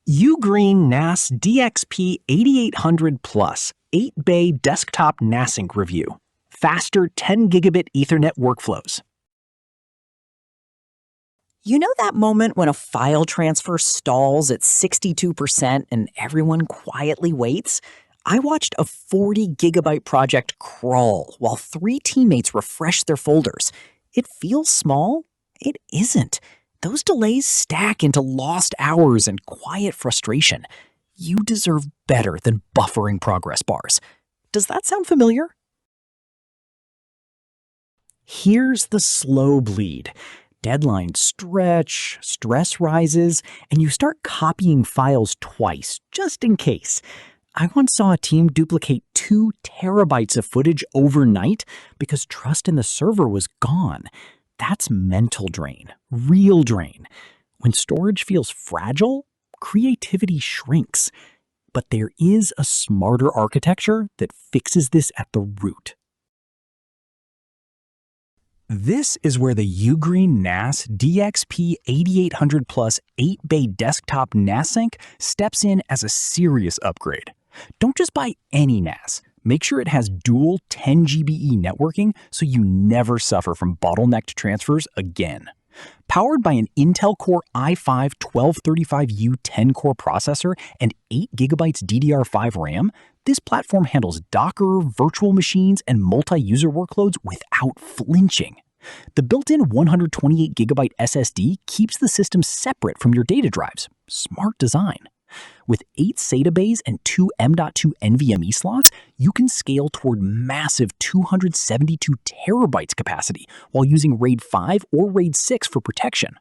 UGREEN NAS DXP8800 Plus 8-bay desktop NASync review. Faster 10 gigabit Ethernet workflows. You know that moment when a file transfer stalls at 62% and everyone quietly waits? I watched a 40 gigabyte project crawl while 3 teammates refreshed their folders. It feels small? It isn't. Those delays stack into lost hours and quiet frustration. You deserve better than buffering progress bars. Does that sound familiar? Here's the slow bleed. Deadlines stretch, stress rises, and you start copying files twice, just in case. I once saw a team duplicate 2 terabytes of footage overnight because trust in the server was gone. That's mental drain, real drain. When storage feels fragile, creativity shrinks. But there is a smarter architecture that fixes this at the root. This is where the UGREEN NAS DXP8800 Plus 8-bay desktop NASync steps in as a serious upgrade. Don't just buy any NAS. Make sure it has dual 10 GBE networking so you never suffer from bottlenecked transfers again. Powered by an Intel Core i5-1235U 10-core processor and 8 GB DDR5 RAM, this platform handles Docker, virtual machines, and multi-user workloads without flinching. The built-in 128 GB SSD keeps the system separate from your data drives. Smart design. With 8 SATA bays and 2 M.2 NVMe slots, you can scale toward massive 272 terabytes capacity while using RAID 5 or RAID 6 for protection.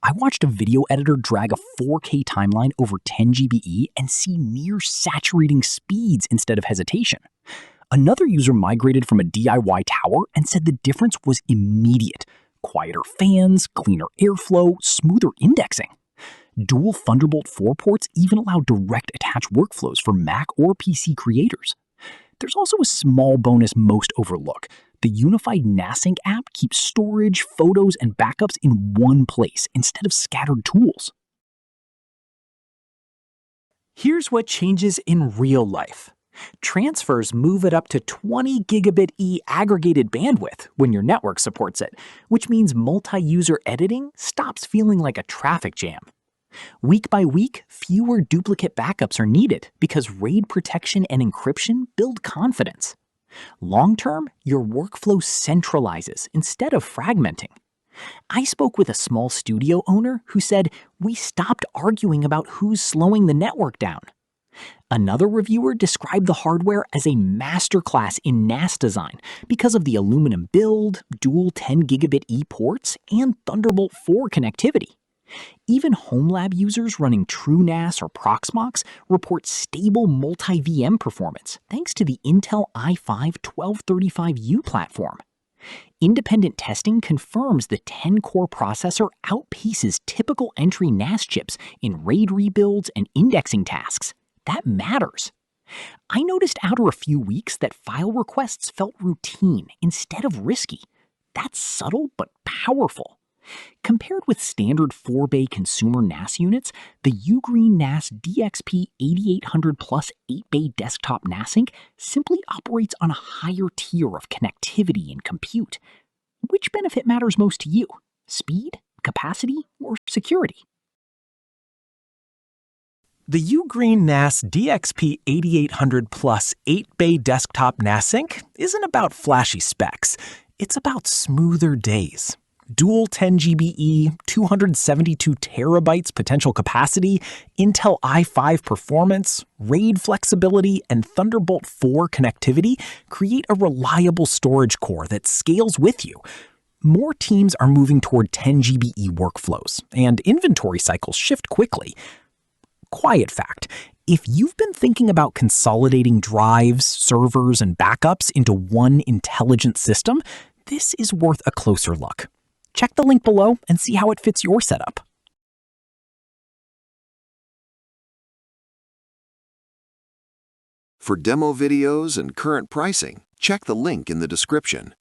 I watched a video editor drag a 4K timeline over 10 GBE and see near saturating speeds instead of hesitation. Another user migrated from a DIY tower and said the difference was immediate. Quieter fans, cleaner airflow, smoother indexing. Dual Thunderbolt 4 ports even allow direct attach workflows for Mac or PC creators. There's also a small bonus most overlook. The unified NASync app keeps storage, photos, and backups in one place instead of scattered tools. Here's what changes in real life. Transfers move it up to 20 gigabit E aggregated bandwidth when your network supports it, which means multi-user editing stops feeling like a traffic jam. Week by week, fewer duplicate backups are needed because RAID protection and encryption build confidence. Long-term, your workflow centralizes instead of fragmenting. I spoke with a small studio owner who said, "We stopped arguing about who's slowing the network down." Another reviewer described the hardware as a masterclass in NAS design because of the aluminum build, dual 10 gigabit E ports, and Thunderbolt 4 connectivity. Even home lab users running TrueNAS or Proxmox report stable multi-VM performance thanks to the Intel i5-1235U platform. Independent testing confirms the 10-core processor outpaces typical entry NAS chips in RAID rebuilds and indexing tasks. That matters. I noticed after a few weeks that file requests felt routine instead of risky. That's subtle but powerful. Compared with standard 4-bay consumer NAS units, the UGREEN NAS DXP8800 Plus 8-bay desktop NASync simply operates on a higher tier of connectivity and compute. Which benefit matters most to you? Speed, capacity, or security? The UGREEN NAS DXP8800 Plus 8-bay desktop NASync isn't about flashy specs. It's about smoother days. Dual 10 GBE, 272 terabytes potential capacity, Intel i5 performance, RAID flexibility, and Thunderbolt 4 connectivity create a reliable storage core that scales with you. More teams are moving toward 10 GBE workflows, and inventory cycles shift quickly. Quiet fact, if you've been thinking about consolidating drives, servers, and backups into one intelligent system, this is worth a closer look. Check the link below and see how it fits your setup. For demo videos and current pricing, check the link in the description.